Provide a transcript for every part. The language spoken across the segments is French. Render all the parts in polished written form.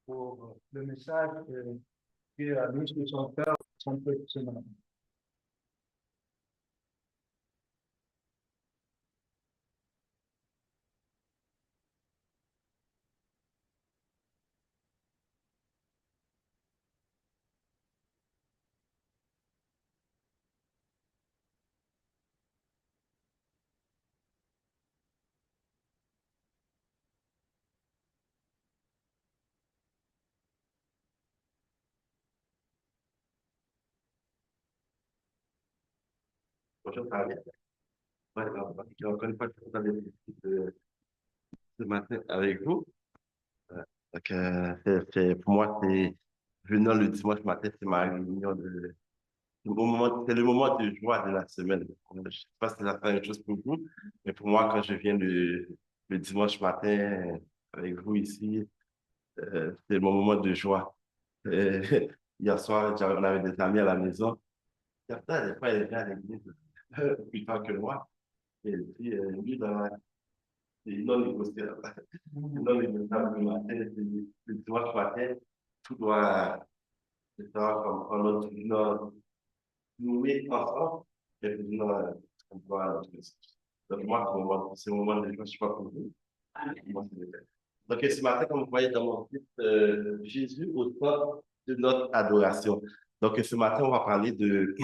pour le message qui a mis sur son cœur son petit semaine. Bonjour, ça va bien? Ouais, encore une fois, je suis content d'être ici ce matin avec vous. Donc, pour moi, venant le dimanche matin, c'est ma réunion c'est le moment de joie de la semaine. Je ne sais pas si c'est la même chose pour vous, mais pour moi, quand je viens le dimanche matin avec vous ici, c'est mon moment de joie. Euh, Hier soir, on avait des amis à la maison. Certains, des fois, ils viennent à l'église plus tard que moi. Et puis, lui, c'est non négociable. Non négociable le matin, le dimanche matin, tout doit se faire comme on a toujours noué ensemble. Et puis, on doit, donc, moi, c'est mon moment de joie, je ne sais pas pour vous. Moi, c'est le fait. Donc, ce matin, comme vous voyez dans mon titre, Jésus au centre de notre adoration. Donc, ce matin, on va parler de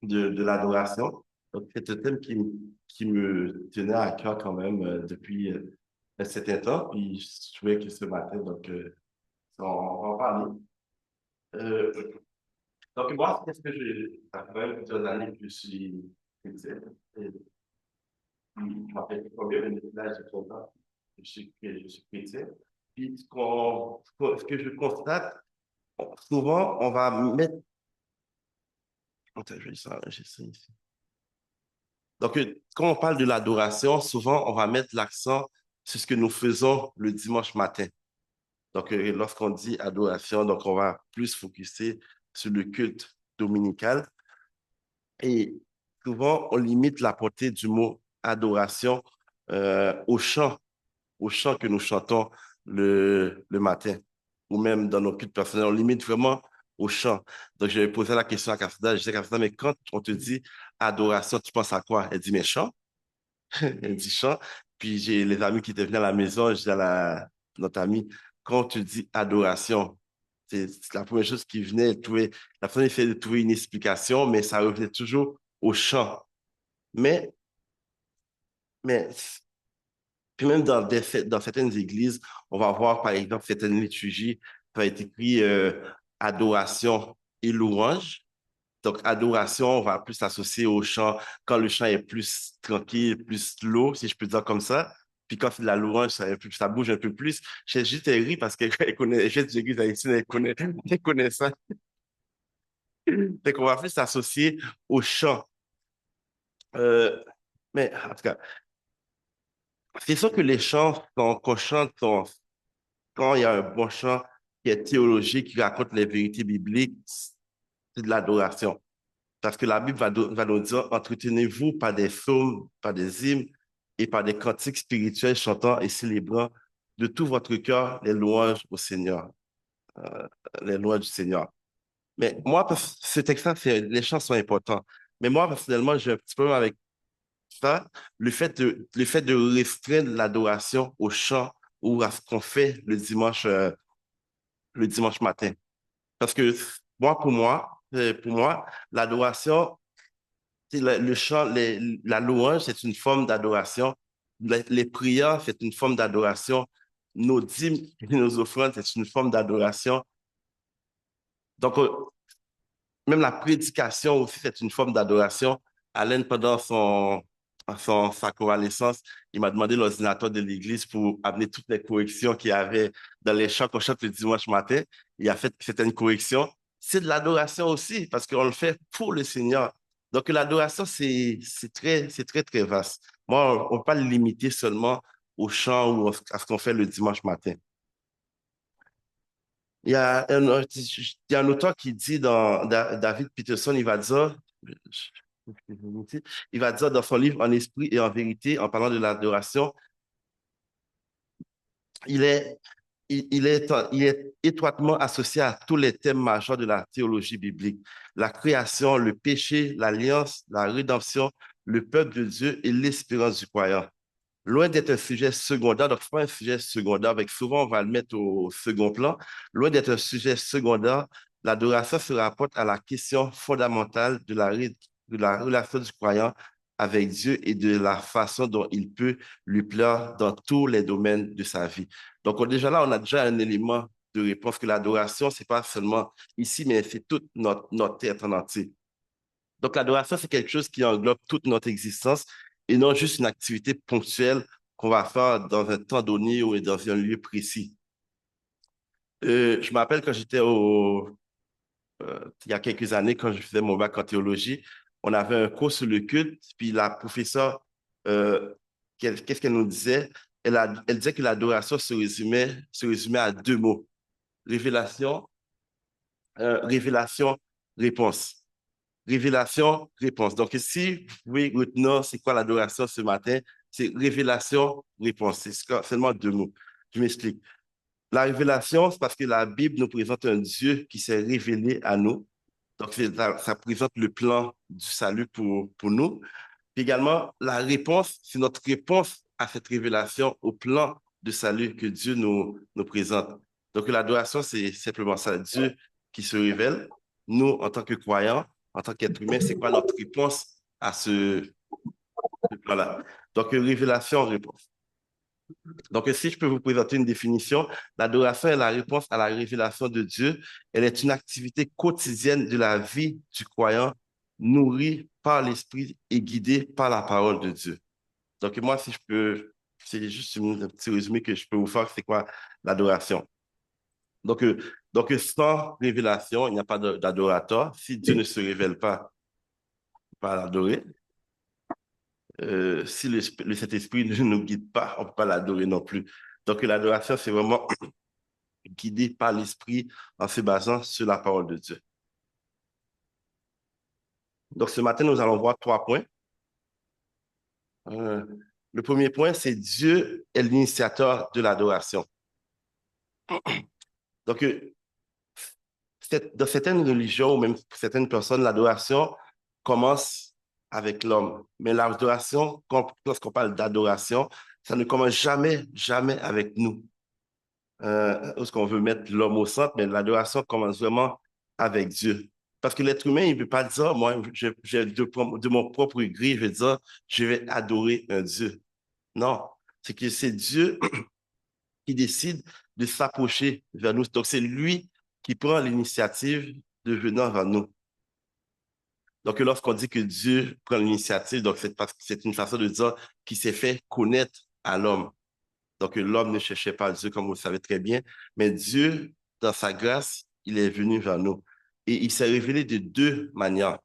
l'adoration. Donc, c'est un thème qui me tenait à cœur quand même depuis un certain temps. Puis, je trouvais que ce matin, on va en parler. Euh, donc, moi, qu'est-ce que ça fait quand même plusieurs années que je suis chrétien. Et puis, je m'appelle combien, mais là, j'ai 30 ans que je suis chrétien. Puis, ce que je constate, souvent, on va mettre. Attends, j'ai ça ici. Donc, quand on parle de l'adoration, souvent, on va mettre l'accent sur ce que nous faisons le dimanche matin. Donc, lorsqu'on dit adoration, donc on va plus focuser sur le culte dominical. Et souvent, on limite la portée du mot adoration au chant que nous chantons le matin, ou même dans nos cultes personnels. On limite vraiment au chant. Donc, je vais poser la question à Cassandra. Je dis, Cassandra, mais quand on te dit adoration, tu penses à quoi? Elle dit, mais chant. Elle dit chant. Puis j'ai les amis qui étaient venus à la maison, je dis à notre ami, quand tu dis adoration, c'est la première chose qui venait, la personne essayait de trouver une explication, mais ça revenait toujours au chant. Mais, mais, puis même dans certaines églises, on va voir par exemple certaines liturgies, ça va être écrit adoration et louange. Donc, adoration, on va plus l'associer au chant quand le chant est plus tranquille, plus slow, si je peux dire comme ça. Puis quand c'est de la louange, ça bouge un peu plus. J'ai juste ri parce qu'elle connaît, j'ai de l'église haïtienne, elle connaît ça. Fait qu'on va plus s'associer au chant. Euh, mais en tout cas, c'est sûr que les chants qu'on chante, quand il y a un bon chant qui est théologique, qui raconte les vérités bibliques, c'est de l'adoration. Parce que la Bible va nous dire, entretenez-vous par des psaumes, par des hymnes et par des cantiques spirituels chantant et célébrant de tout votre cœur les louanges au Seigneur, euh, les louanges du Seigneur. Mais moi, ce texte-là, les chants sont importants. Mais moi, personnellement, j'ai un petit problème avec ça, le fait de restreindre l'adoration au chant ou à ce qu'on fait le dimanche matin. Parce que pour moi, l'adoration, le chant, la louange, c'est une forme d'adoration. Les prières, c'est une forme d'adoration. Nos dîmes et nos offrandes, c'est une forme d'adoration. Donc, même la prédication aussi, c'est une forme d'adoration. Alain, pendant sa convalescence, il m'a demandé l'ordinateur de l'église pour amener toutes les corrections qu'il y avait dans les chants qu'on chante le dimanche matin. Il a fait certaines corrections. C'est de l'adoration aussi, parce qu'on le fait pour le Seigneur. Donc, l'adoration, c'est très, très vaste. Moi, on ne peut pas le limiter seulement au chant ou à ce qu'on fait le dimanche matin. Il y a un auteur qui dit David Peterson, il va dire dans son livre En esprit et en vérité, en parlant de l'adoration, il est, il est étroitement associé à tous les thèmes majeurs de la théologie biblique. La création, le péché, l'alliance, la rédemption, le peuple de Dieu et l'espérance du croyant. Loin d'être un sujet secondaire, donc pas un sujet secondaire, avec souvent on va le mettre au second plan. Loin d'être un sujet secondaire, l'adoration se rapporte à la question fondamentale de la relation du croyant avec Dieu et de la façon dont il peut lui plaire dans tous les domaines de sa vie. Donc déjà là, on a déjà un élément de réponse que l'adoration, c'est pas seulement ici, mais c'est toute notre être en entier. Donc, l'adoration, c'est quelque chose qui englobe toute notre existence et non juste une activité ponctuelle qu'on va faire dans un temps donné ou dans un lieu précis. Je me rappelle quand il y a quelques années, quand je faisais mon bac en théologie, on avait un cours sur le culte, puis la professeure, euh, qu'est-ce qu'elle nous disait? Elle disait que l'adoration se résumait à deux mots: révélation, révélation, réponse. Révélation, réponse. Donc, si vous pouvez retenir c'est quoi l'adoration ce matin, c'est révélation, réponse. C'est seulement deux mots. Je m'explique. La révélation, c'est parce que la Bible nous présente un Dieu qui s'est révélé à nous. Donc, ça présente le plan du salut pour nous. Puis également, la réponse, c'est notre réponse à cette révélation, au plan de salut que Dieu nous présente. Donc, l'adoration, c'est simplement ça. Dieu qui se révèle. Nous, en tant que croyants, en tant qu'être humain, c'est quoi notre réponse à ce plan-là? Donc, révélation, réponse. Donc, si je peux vous présenter une définition, l'adoration est la réponse à la révélation de Dieu. Elle est une activité quotidienne de la vie du croyant, nourrie par l'Esprit et guidée par la parole de Dieu. Donc, moi, si je peux, c'est juste un petit résumé que je peux vous faire, c'est quoi l'adoration? Donc, sans révélation, il n'y a pas d'adorateur. Si Dieu ne se révèle pas, on peut pas l'adorer. Si le Saint-Esprit ne nous guide pas, on ne peut pas l'adorer non plus. Donc, l'adoration, c'est vraiment guidé par l'Esprit en se basant sur la parole de Dieu. Donc, ce matin, nous allons voir trois points. Euh, le premier point, c'est Dieu est l'initiateur de l'adoration. Donc, dans certaines religions ou même pour certaines personnes, l'adoration commence avec l'homme. Mais l'adoration, lorsqu'on parle d'adoration, ça ne commence jamais, jamais avec nous. Lorsqu'on veut mettre l'homme au centre, mais l'adoration commence vraiment avec Dieu. Parce que l'être humain, il ne veut pas dire, moi, de mon propre gré, je vais dire, je vais adorer un Dieu. Non, c'est que c'est Dieu qui décide de s'approcher vers nous. Donc, c'est lui qui prend l'initiative de venir vers nous. Donc, lorsqu'on dit que Dieu prend l'initiative, donc c'est parce que c'est une façon de dire qu'il s'est fait connaître à l'homme. Donc, l'homme ne cherchait pas Dieu, comme vous le savez très bien, mais Dieu, dans sa grâce, il est venu vers nous. Et il s'est révélé de deux manières.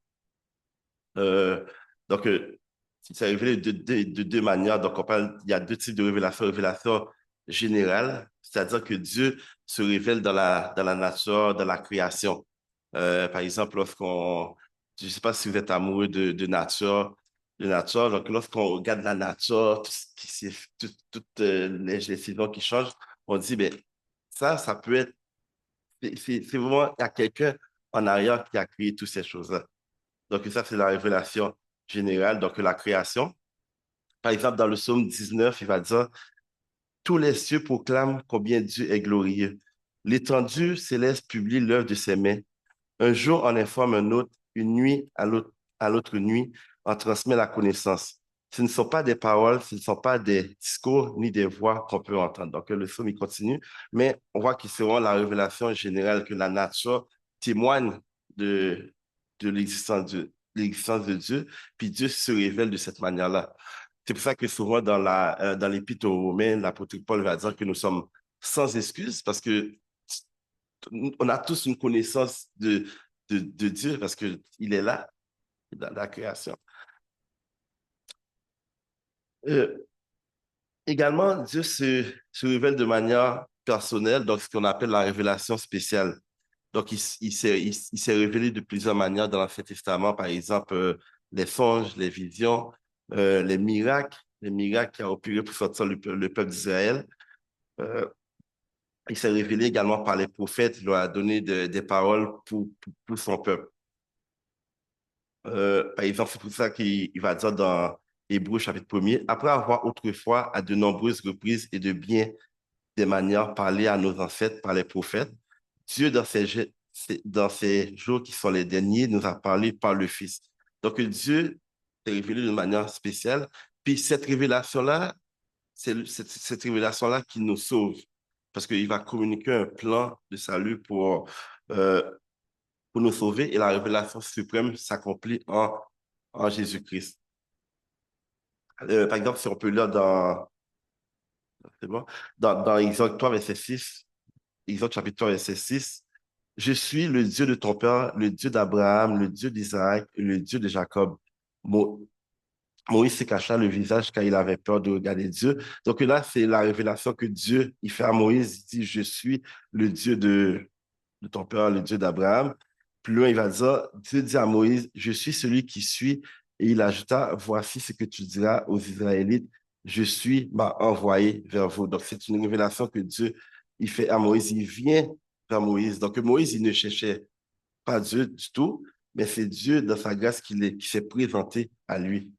Euh, donc, il s'est révélé de deux manières. Donc, il y a deux types de révélations. Révélation générale, c'est-à-dire que Dieu se révèle dans la nature, dans la création. Par exemple, je ne sais pas si vous êtes amoureux de nature. Donc, lorsqu'on regarde la nature, toutes les saisons qui changent, on dit, ben, ça peut être, c'est vraiment, il y a quelqu'un en arrière qui a créé toutes ces choses-là. Donc, ça, c'est la révélation générale, donc la création. Par exemple, dans le psaume 19, il va dire, tous les cieux proclament combien Dieu est glorieux. L'étendue céleste publie l'œuvre de ses mains. Un jour en informe un autre, une nuit à l'autre nuit en transmet la connaissance. Ce ne sont pas des paroles, ce ne sont pas des discours ni des voix qu'on peut entendre. Donc, le psaume, il continue, mais on voit que c'est vraiment la révélation générale que la nature témoigne de, de l'existence de Dieu, puis Dieu se révèle de cette manière-là. C'est pour ça que souvent dans l'Épître aux Romains, l'apôtre Paul va dire que nous sommes sans excuse parce que on a tous une connaissance de Dieu parce qu'il est là, dans la création. Euh, Également, Dieu se révèle de manière personnelle, donc ce qu'on appelle la révélation spéciale. Donc, il s'est révélé de plusieurs manières dans l'Ancien Testament, par exemple, les songes, les visions, les miracles qui ont opéré pour sortir le peuple d'Israël. Il s'est révélé également par les prophètes. Il leur a donné des paroles pour son peuple. Par exemple, c'est pour ça qu'il va dire dans Hébreux chapitre 1er, après avoir autrefois à de nombreuses reprises et de bien des manières parlé à nos ancêtres par les prophètes, Dieu, dans ces jours qui sont les derniers, nous a parlé par le Fils. Donc, Dieu s'est révélé d'une manière spéciale. Puis cette révélation-là, c'est cette révélation-là qui nous sauve. Parce qu'il va communiquer un plan de salut euh, pour nous sauver et la révélation suprême s'accomplit en Jésus-Christ. Par exemple, si on peut lire c'est bon, dans Exode 3, verset 6, Exode chapitre 3, verset 6, je suis le Dieu de ton père, le Dieu d'Abraham, le Dieu d'Isaac et le Dieu de Jacob. Mo- Moïse se cacha le visage car il avait peur de regarder Dieu. Donc là, c'est la révélation que Dieu, il fait à Moïse, il dit, je suis le Dieu de ton père, le Dieu d'Abraham. Plus loin, il va dire, Dieu dit à Moïse, je suis celui qui suis. Et il ajouta, voici ce que tu diras aux Israélites, je suis m'a envoyé vers vous. Donc, c'est une révélation que Dieu, il fait à Moïse. Il vient vers Moïse. Donc, Moïse, il ne cherchait pas Dieu du tout, mais c'est Dieu, dans sa grâce, qui s'est présenté à lui.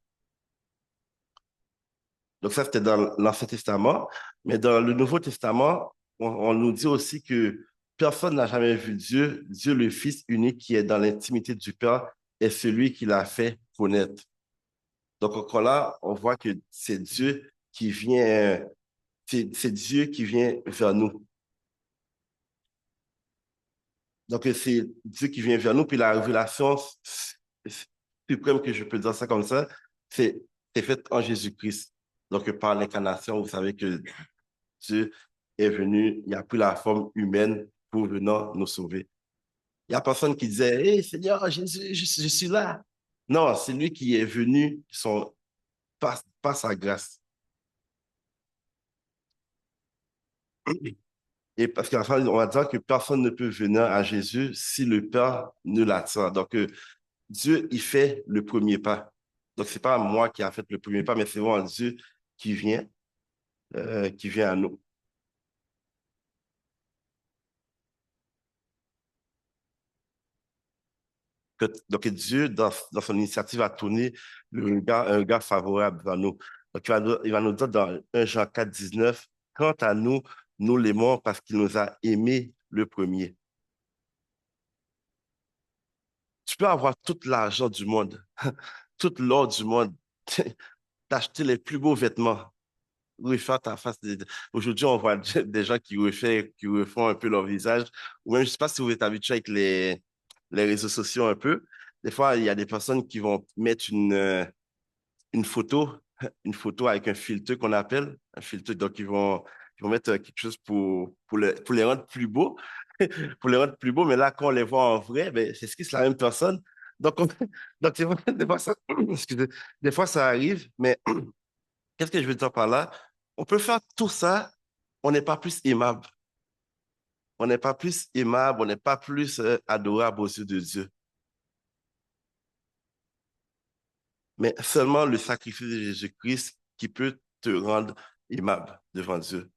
Donc, ça, c'était dans l'Ancien Testament. Mais dans le Nouveau Testament, on nous dit aussi que personne n'a jamais vu Dieu. Dieu, le Fils unique qui est dans l'intimité du Père, est celui qui l'a fait connaître. Donc, encore là, on voit que c'est Dieu qui vient, c'est Dieu qui vient vers nous. Donc, c'est Dieu qui vient vers nous. Puis la révélation suprême, que je peux dire ça comme ça, c'est faite en Jésus-Christ. Donc, par l'incarnation, vous savez que Dieu est venu, il a pris la forme humaine pour venir nous sauver. Il n'y a personne qui disait, Hé Seigneur, Jésus, je suis là. Non, c'est lui qui est venu par sa grâce. Et parce qu'à la fin, on va dire que personne ne peut venir à Jésus si le Père ne l'attire. Donc, Dieu, il fait le premier pas. Donc, c'est pas moi qui a fait le premier pas, mais c'est vraiment Dieu qui vient à nous. Donc, Dieu, dans son initiative, a tourné un regard favorable vers nous. Donc, il va nous dire dans 1 Jean 4, 19, quant à nous, nous l'aimons parce qu'il nous a aimés le premier. Tu peux avoir tout l'argent du monde, tout l'or du monde, t'acheter les plus beaux vêtements, refaire ta face. Aujourd'hui, on voit des gens qui refont un peu leur visage. Ou même, je ne sais pas si vous êtes habitué avec les réseaux sociaux un peu. Des fois, il y a des personnes qui vont mettre une photo, une photo avec un filtre qu'on appelle, un filtre. Donc, ils vont mettre quelque chose pour les rendre plus beaux, pour les rendre plus beaux. Mais là, quand on les voit en vrai, ben, c'est ce qui c'est la même personne. Donc, donc c'est vrai, des fois, ça, excusez, des fois, ça arrive. Mais qu'est-ce que je veux dire par là? On peut faire tout ça, on n'est pas plus aimable. On n'est pas plus aimable, on n'est pas plus adorable aux yeux de Dieu. Mais seulement le sacrifice de Jésus-Christ qui peut te rendre aimable devant Dieu.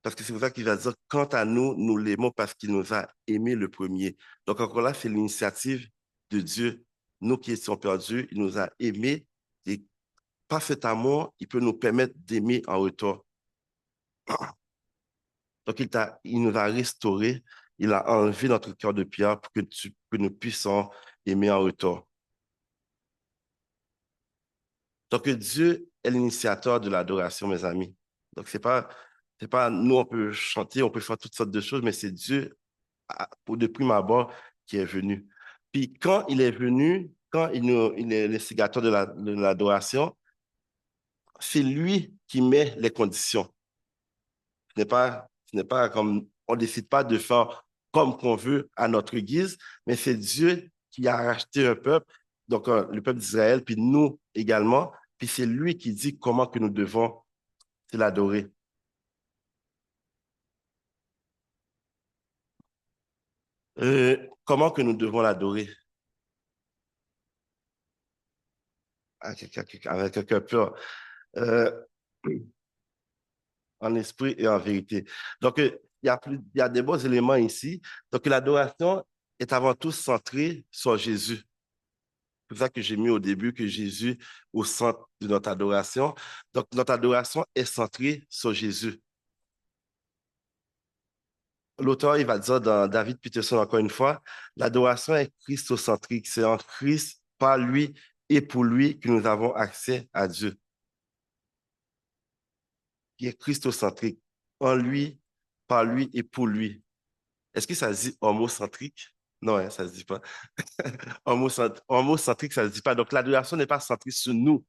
Parce que c'est pour ça qu'il va dire, quant à nous, nous l'aimons parce qu'il nous a aimés le premier. Donc encore là, c'est l'initiative de Dieu. Nous qui étions perdus, il nous a aimés et par cet amour, il peut nous permettre d'aimer en retour. Donc il nous a restaurés, il a enlevé notre cœur de pierre pour que nous puissions aimer en retour. Donc Dieu est l'initiateur de l'adoration, mes amis. Donc c'est pas nous, on peut chanter, on peut faire toutes sortes de choses, mais c'est Dieu de prime abord qui est venu. Puis quand il est venu, quand il est l'instigateur de l'adoration, c'est lui qui met les conditions. Ce n'est pas comme, on ne décide pas de faire comme qu'on veut à notre guise, mais c'est Dieu qui a racheté un peuple, donc le peuple d'Israël, puis nous également, puis c'est lui qui dit comment que nous devons l'adorer. Comment que nous devons l'adorer? Avec un cœur pur. Euh, en esprit et en vérité. Donc, il y a des bons éléments ici. Donc, l'adoration est avant tout centrée sur Jésus. C'est pour ça que j'ai mis au début que Jésus au centre de notre adoration. Donc, notre adoration est centrée sur Jésus. L'auteur, il va dire dans David Peterson, encore une fois, l'adoration est christocentrique. C'est en Christ, par lui et pour lui que nous avons accès à Dieu. Qui est christocentrique. En lui, par lui et pour lui. Est-ce que ça se dit homocentrique? Non, hein, ça ne se dit pas. Homocentrique, ça ne se dit pas. Donc, l'adoration n'est pas centrée sur nous.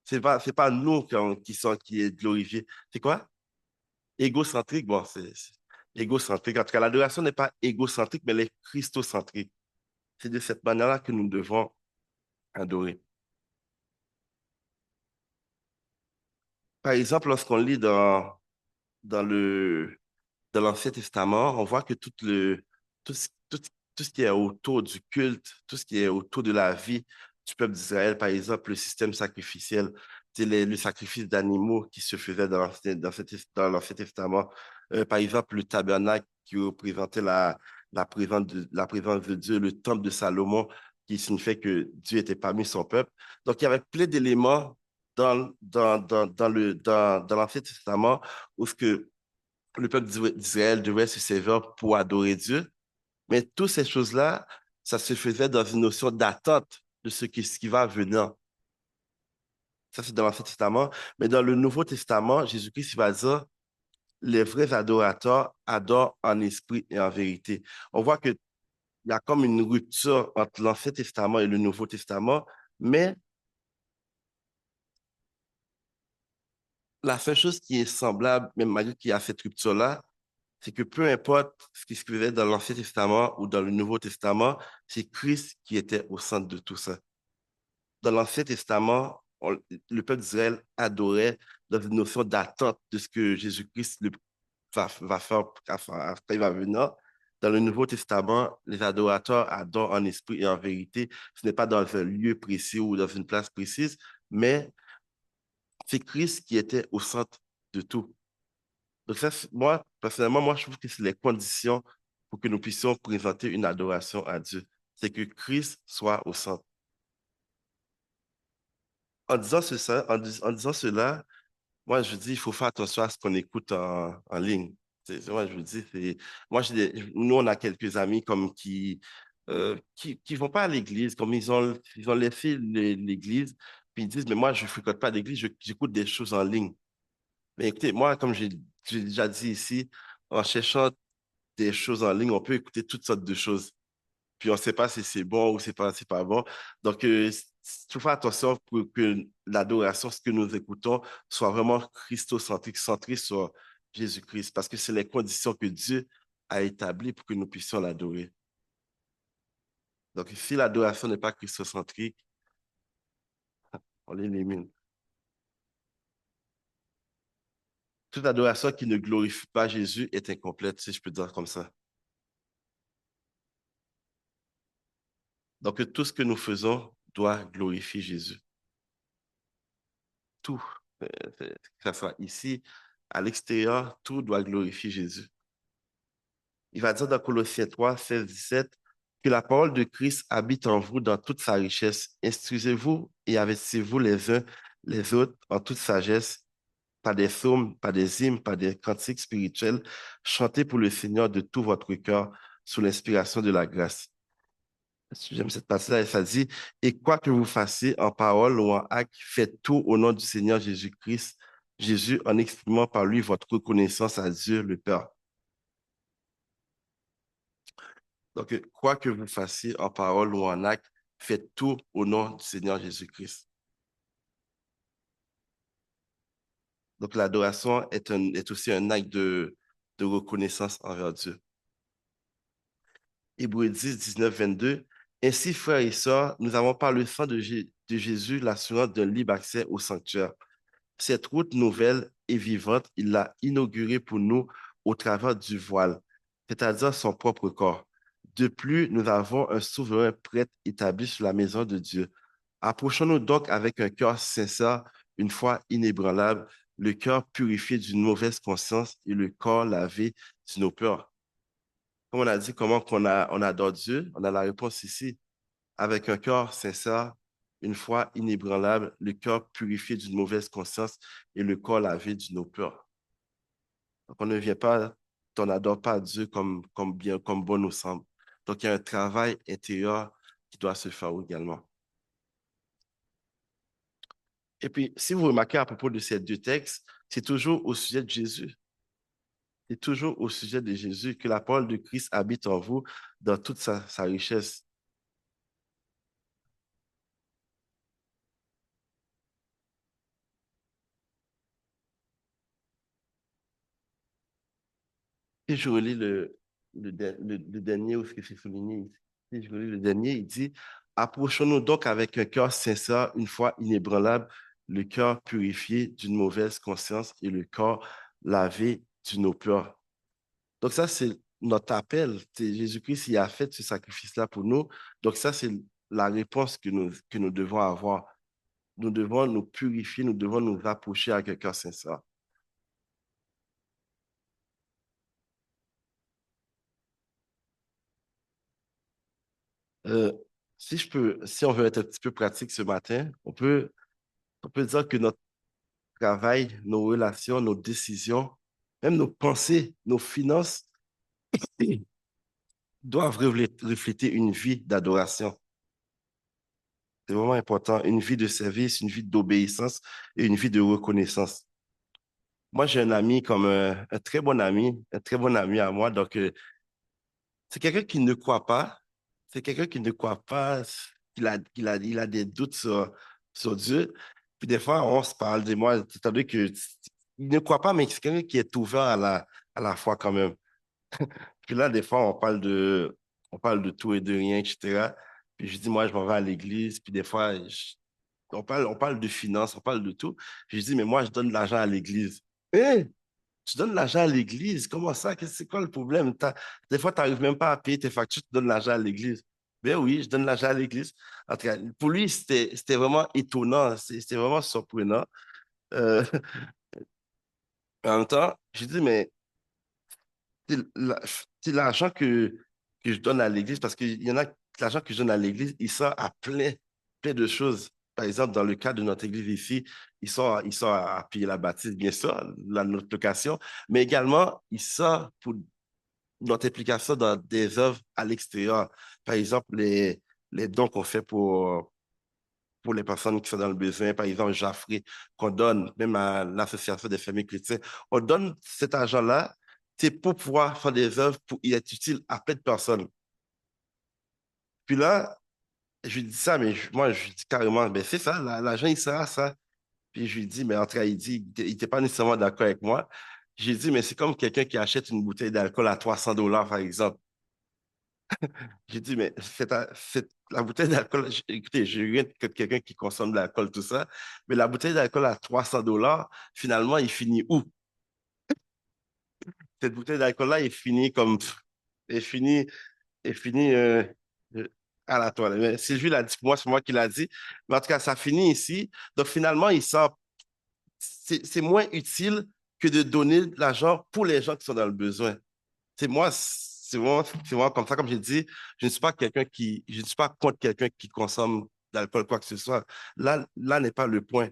C'est pas nous qui est glorifié. C'est quoi? Égocentrique, bon, c'est égocentrique. En tout cas, l'adoration n'est pas égocentrique, mais elle est christocentrique. C'est de cette manière-là que nous devons adorer. Par exemple, lorsqu'on lit dans le, dans l'Ancien Testament, on voit que tout, ce- tout, tout ce qui est autour du culte, tout ce qui est autour de la vie du peuple d'Israël, par exemple, le système sacrificiel, c'est le sacrifice d'animaux qui se faisait dans l'Ancien Testament. Par exemple, le tabernacle qui représentait la présence de Dieu, le temple de Salomon qui signifiait que Dieu était parmi son peuple. Donc, il y avait plein d'éléments dans l'Ancien Testament où ce que le peuple d'Israël devait se servir pour adorer Dieu. Mais toutes ces choses-là, ça se faisait dans une notion d'attente de ce qui va venir. Ça, c'est dans l'Ancien Testament. Mais dans le Nouveau Testament, Jésus-Christ il va dire, les vrais adorateurs adorent en esprit et en vérité. On voit qu'il y a comme une rupture entre l'Ancien Testament et le Nouveau Testament, mais la seule chose qui est semblable, même malgré qu'il y a cette rupture-là, c'est que peu importe ce qui se faisait dans l'Ancien Testament ou dans le Nouveau Testament, c'est Christ qui était au centre de tout ça. Dans l'Ancien Testament, le peuple d'Israël adorait dans une notion d'attente de ce que Jésus-Christ va faire après il va venir. Dans le Nouveau Testament, les adorateurs adorent en esprit et en vérité. Ce n'est pas dans un lieu précis ou dans une place précise, mais c'est Christ qui était au centre de tout. Donc ça, moi, personnellement, moi, je trouve que c'est les conditions pour que nous puissions présenter une adoration à Dieu. C'est que Christ soit au centre. En disant cela, moi, je dis, il faut faire attention à ce qu'on écoute en ligne. Moi, je vous dis, moi, nous, on a quelques amis comme qui vont pas à l'église, comme ils ont laissé l'église, puis ils disent, mais moi, je ne fréquente pas l'église, j'écoute des choses en ligne. Mais écoutez, moi, comme j'ai déjà dit ici, en cherchant des choses en ligne, on peut écouter toutes sortes de choses. Puis on ne sait pas si c'est bon ou c'est pas bon. Donc, il faut faire attention pour que l'adoration, ce que nous écoutons, soit vraiment christocentrique, centré sur Jésus-Christ, parce que c'est les conditions que Dieu a établies pour que nous puissions l'adorer. Donc, si l'adoration n'est pas christocentrique, on l'élimine. Toute adoration qui ne glorifie pas Jésus est incomplète, si je peux dire comme ça. Donc, tout ce que nous faisons doit glorifier Jésus. Tout, euh, que ce soit ici, à l'extérieur, tout doit glorifier Jésus. Il va dire dans Colossiens 3, 16, 17, que la parole de Christ habite en vous dans toute sa richesse. Instruisez-vous et investissez-vous les uns les autres en toute sagesse, par des psaumes, par des hymnes, par des cantiques spirituels. Chantez pour le Seigneur de tout votre cœur sous l'inspiration de la grâce. J'aime cette partie-là, et ça dit, et quoi que vous fassiez en parole ou en acte, faites tout au nom du Seigneur Jésus-Christ, Jésus en exprimant par lui votre reconnaissance à Dieu le Père. Donc, quoi que vous fassiez en parole ou en acte, faites tout au nom du Seigneur Jésus-Christ. Donc, l'adoration est aussi un acte de reconnaissance envers Dieu. Hébreux 10, 19, 22. Ainsi, frères et sœurs, nous avons par le sang de Jésus l'assurance d'un libre accès au sanctuaire. Cette route nouvelle et vivante, il l'a inaugurée pour nous au travers du voile, c'est-à-dire son propre corps. De plus, nous avons un souverain prêtre établi sur la maison de Dieu. Approchons-nous donc avec un cœur sincère, une foi inébranlable, le cœur purifié d'une mauvaise conscience et le corps lavé de nos peurs. Comme on a dit, comment on adore Dieu, on a la réponse ici. Avec un cœur sincère, une foi inébranlable, le cœur purifié d'une mauvaise conscience et le corps lavé de nos peurs. Donc, on ne vient pas, on n'adore pas Dieu comme bien, comme bon nous semble. Donc, il y a un travail intérieur qui doit se faire également. Et puis, si vous remarquez à propos de ces deux textes, c'est toujours au sujet de Jésus. C'est toujours au sujet de Jésus que la parole de Christ habite en vous dans toute sa richesse. Si je relis le dernier, où ce que c'est souligné ici, si je relis le dernier, il dit, approchons-nous donc avec un cœur sincère, une foi inébranlable, le cœur purifié d'une mauvaise conscience et le corps lavé de nos peurs. Donc ça, c'est notre appel. Jésus-Christ, il a fait ce sacrifice-là pour nous. Donc ça, c'est la réponse que nous devons avoir. Nous devons nous purifier, nous devons nous approcher avec un cœur sincère. Euh, si on veut être un petit peu pratique ce matin, on peut dire que notre travail, nos relations, nos décisions, même nos pensées, nos finances doivent refléter une vie d'adoration. C'est vraiment important, une vie de service, une vie d'obéissance et une vie de reconnaissance. Moi, j'ai un ami comme un très bon ami, un très bon ami à moi. Donc, c'est quelqu'un qui ne croit pas. C'est quelqu'un qui ne croit pas, il a des doutes sur Dieu. Puis des fois, on se parle de moi, c'est-à-dire que il ne croit pas, mais c'est quelqu'un qui est ouvert à la foi quand même. Puis là, des fois, on parle de tout et de rien, etc. Puis je dis, moi, je m'en vais à l'église. Puis des fois, on parle de finances, on parle de tout. Puis je dis, mais moi, je donne de l'argent à l'église. Hein? Tu donnes l'argent à l'église? Comment ça? C'est quoi le problème? Des fois, tu n'arrives même pas à payer tes factures, tu donnes l'argent à l'église. Ben oui, je donne l'argent à l'église. En tout cas, pour lui, c'était vraiment étonnant, c'était vraiment surprenant. Euh, en même temps, j'ai dit, mais c'est la- c'est l'argent que je donne à l'église, parce qu'il y en a, l'argent que je donne à l'église, il sert à plein de choses. Par exemple, dans le cas de notre église ici, il sort à payer la bâtisse, bien sûr, notre location, mais également, il sort pour notre implication dans des œuvres à l'extérieur. Par exemple, les dons qu'on fait pour les personnes qui sont dans le besoin, par exemple, Jaffré, qu'on donne même à l'Association des familles chrétiennes. On donne cet argent-là, c'est pour pouvoir faire des œuvres pour y être utile à plein de personnes. Puis là, je lui dis ça, mais moi, je lui dis carrément, ben c'est ça, l'argent, il sert à ça. Puis je lui dis, mais en tout cas, il dit, il n'était pas nécessairement d'accord avec moi. J'ai dit, mais c'est comme quelqu'un qui achète une bouteille d'alcool à 300 $ par exemple. J'ai dit, mais la bouteille d'alcool, écoutez, j'ai rien que quelqu'un qui consomme de l'alcool, tout ça, mais la bouteille d'alcool à 300 $, finalement, il finit où? Cette bouteille d'alcool-là, il finit comme, il finit, il finit euh, à la toilette. Mais Sylvie l'a dit, moi, c'est moi qui l'a dit. Mais en tout cas, ça finit ici. Donc finalement, c'est moins utile que de donner de l'argent pour les gens qui sont dans le besoin. C'est vraiment comme ça, comme j'ai dit, je ne suis pas contre quelqu'un qui consomme d'alcool, quoi que ce soit. Là n'est pas le point.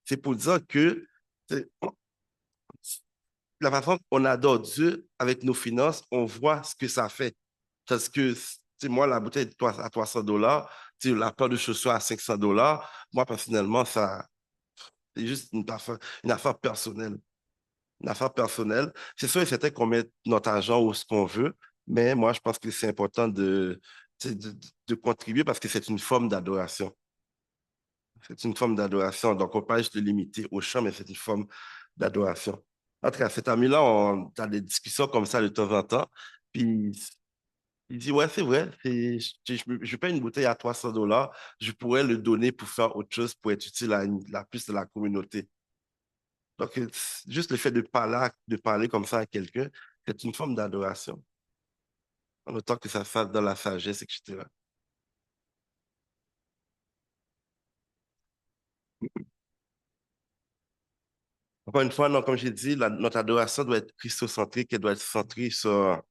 C'est pour dire que c'est- la façon qu'on adore Dieu avec nos finances, on voit ce que ça fait. Parce que, moi, la bouteille à 300 $, la paire de chaussures à 500 $, moi, personnellement, c'est juste une affaire personnelle. Une affaire personnelle. C'est sûr et certain qu'on met notre argent où ce qu'on veut, mais moi, je pense que c'est important de contribuer parce que c'est une forme d'adoration. C'est une forme d'adoration. Donc, on peut pas juste le limiter au chant, mais c'est une forme d'adoration. En tout cas, cet ami-là, on a des discussions comme ça de temps en temps. Puis, il dit, ouais, c'est vrai, je paye une bouteille à 300 $, je pourrais le donner pour faire autre chose, pour être utile à la plus de la communauté. Donc, juste le fait de parler comme ça à quelqu'un, c'est une forme d'adoration, en autant que ça fasse dans la sagesse, etc. Encore une fois, non, comme j'ai dit, notre adoration doit être christocentrique, elle doit être centrée sur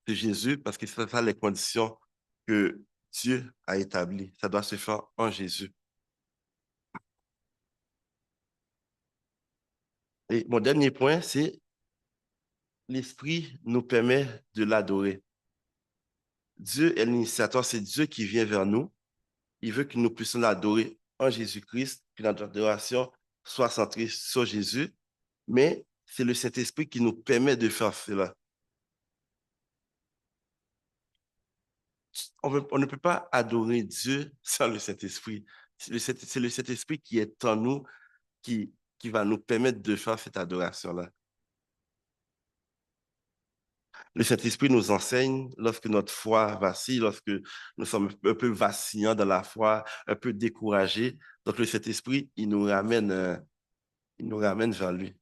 Jésus, parce que c'est ça les conditions que Dieu a établies. Ça doit se faire en Jésus. Et mon dernier point, c'est l'Esprit nous permet de l'adorer. Dieu est l'initiateur, c'est Dieu qui vient vers nous. Il veut que nous puissions l'adorer en Jésus-Christ, que notre adoration soit centrée sur Jésus, mais c'est le Saint-Esprit qui nous permet de faire cela. On ne peut pas adorer Dieu sans le Saint-Esprit. C'est le Saint-Esprit qui est en nous, qui va nous permettre de faire cette adoration-là. Le Saint-Esprit nous enseigne lorsque notre foi vacille, lorsque nous sommes un peu vacillants dans la foi, un peu découragés. Donc, le Saint-Esprit, il nous ramène vers lui.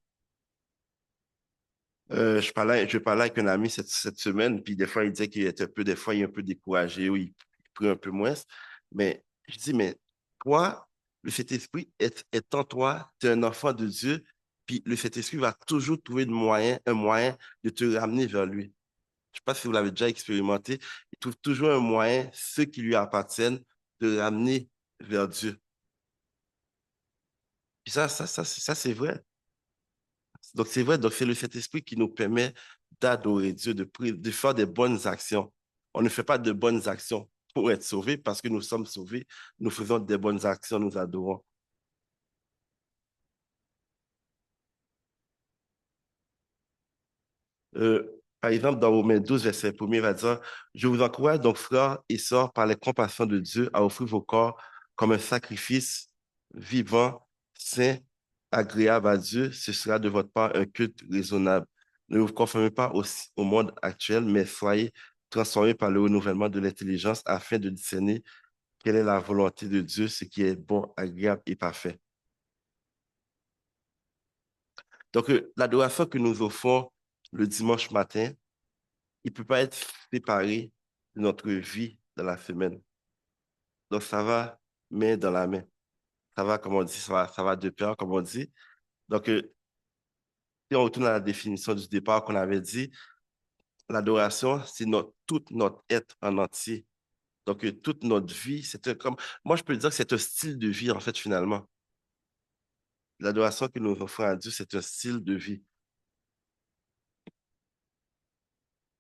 Je parlais avec un ami cette semaine, puis des fois, il disait qu'il était des fois, il est un peu découragé ou il prie un peu moins. Mais je dis, mais toi, le Saint-Esprit est en toi, tu es un enfant de Dieu, puis le Saint-Esprit va toujours trouver un moyen de te ramener vers lui. Je ne sais pas si vous l'avez déjà expérimenté, il trouve toujours un moyen, ceux qui lui appartiennent, de ramener vers Dieu. Puis ça c'est vrai. Donc, c'est vrai, donc c'est le Saint-Esprit qui nous permet d'adorer Dieu, de faire des bonnes actions. On ne fait pas de bonnes actions pour être sauvés, parce que nous sommes sauvés. Nous faisons des bonnes actions, nous adorons. Par exemple, dans Romains 12, verset 1er, il va dire, je vous encourage donc, frères et sœurs, par les compassions de Dieu, à offrir vos corps comme un sacrifice vivant, saint, agréable à Dieu. Ce sera de votre part un culte raisonnable. Ne vous conformez pas au monde actuel, mais soyez transformés par le renouvellement de l'intelligence afin de discerner quelle est la volonté de Dieu, ce qui est bon, agréable et parfait. Donc, l'adoration que nous offrons le dimanche matin, il ne peut pas être séparé de notre vie dans la semaine. Donc, ça va main dans la main. Ça va, comme on dit, ça va de pair, comme on dit. Donc, si on retourne à la définition du départ qu'on avait dit, l'adoration, c'est tout notre être en entier. Donc, toute notre vie, moi, je peux dire que c'est un style de vie, en fait, finalement. L'adoration que nous offrons à Dieu, c'est un style de vie.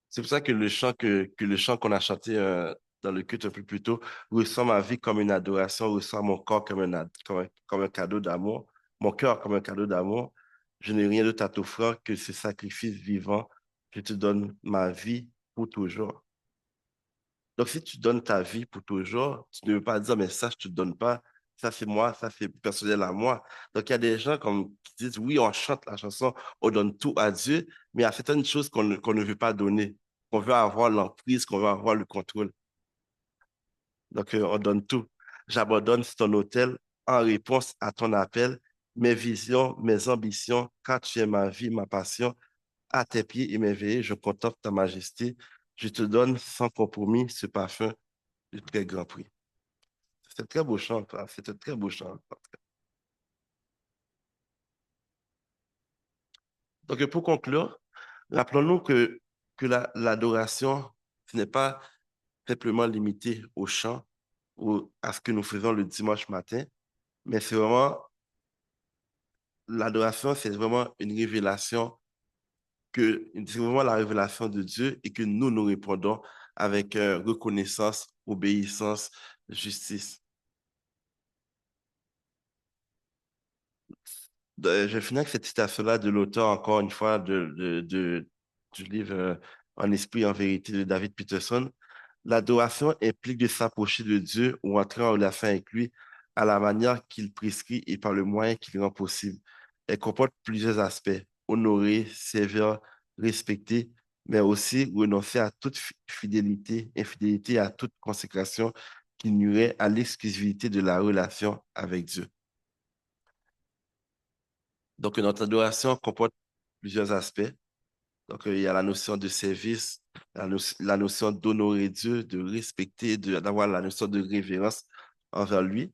C'est pour ça que que le chant qu'on a chanté dans le culte un peu plus tôt, ressent ma vie comme une adoration, ressent mon corps comme un cadeau d'amour, mon cœur comme un cadeau d'amour. Je n'ai rien d'autre à t'offrir que ce sacrifice vivant. Je te donne ma vie pour toujours. Donc, si tu donnes ta vie pour toujours, tu ne veux pas dire, mais ça, je te donne pas. Ça, c'est moi, ça, c'est personnel à moi. Donc, il y a des gens qui disent, oui, on chante la chanson, on donne tout à Dieu, mais il y a certaines choses qu'on ne veut pas donner, qu'on veut avoir l'emprise, qu'on veut avoir le contrôle. Donc, on donne tout. J'abandonne ton hôtel en réponse à ton appel, mes visions, mes ambitions, car tu es ma vie, ma passion, à tes pieds émerveillés, je contemple ta majesté. Je te donne sans compromis ce parfum du très grand prix. C'est un très beau chant, quoi. C'est un très beau chant. Donc, pour conclure, rappelons-nous que l'adoration, ce n'est pas simplement limité au chant ou à ce que nous faisons le dimanche matin, mais l'adoration, c'est vraiment une révélation c'est vraiment la révélation de Dieu et que nous répondons avec reconnaissance, obéissance, justice. Je finis avec cette citation-là de l'auteur, encore une fois, du livre En esprit et en vérité de David Peterson. L'adoration implique de s'approcher de Dieu ou entrer en relation avec lui à la manière qu'il prescrit et par le moyen qu'il rend possible. Elle comporte plusieurs aspects: honorer, servir, respecter, mais aussi renoncer à toute infidélité, à toute consécration qui nuirait à l'exclusivité de la relation avec Dieu. Donc, notre adoration comporte plusieurs aspects. Donc, il y a la notion de service, la notion d'honorer Dieu, de respecter, d'avoir la notion de révérence envers lui.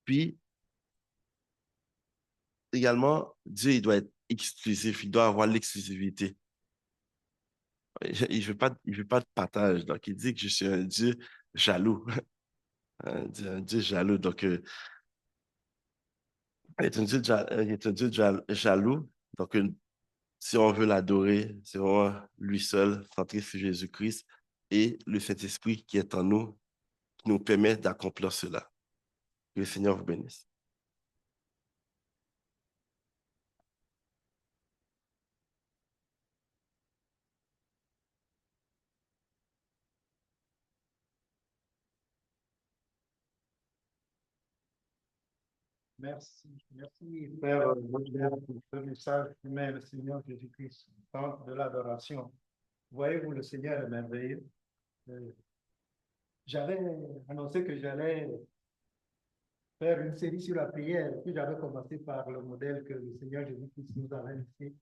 Puis, également, Dieu, il doit être exclusif, il doit avoir l'exclusivité. Il veut pas de partage. Donc, il dit que je suis un Dieu jaloux. Un Dieu jaloux. Donc, il est un Dieu, il est un Dieu jaloux. Donc, si on veut l'adorer, c'est vraiment lui seul, centré sur Jésus-Christ et le Saint-Esprit qui est en nous, qui nous permet d'accomplir cela. Que le Seigneur vous bénisse. Merci, merci, Père Baudelaire, pour ce message qui met le Seigneur Jésus-Christ au centre de l'adoration. Voyez-vous, le Seigneur est merveilleux. Euh, J'avais annoncé que j'allais faire une série sur la prière, puis j'avais commencé par le modèle que le Seigneur Jésus-Christ nous avait laissé.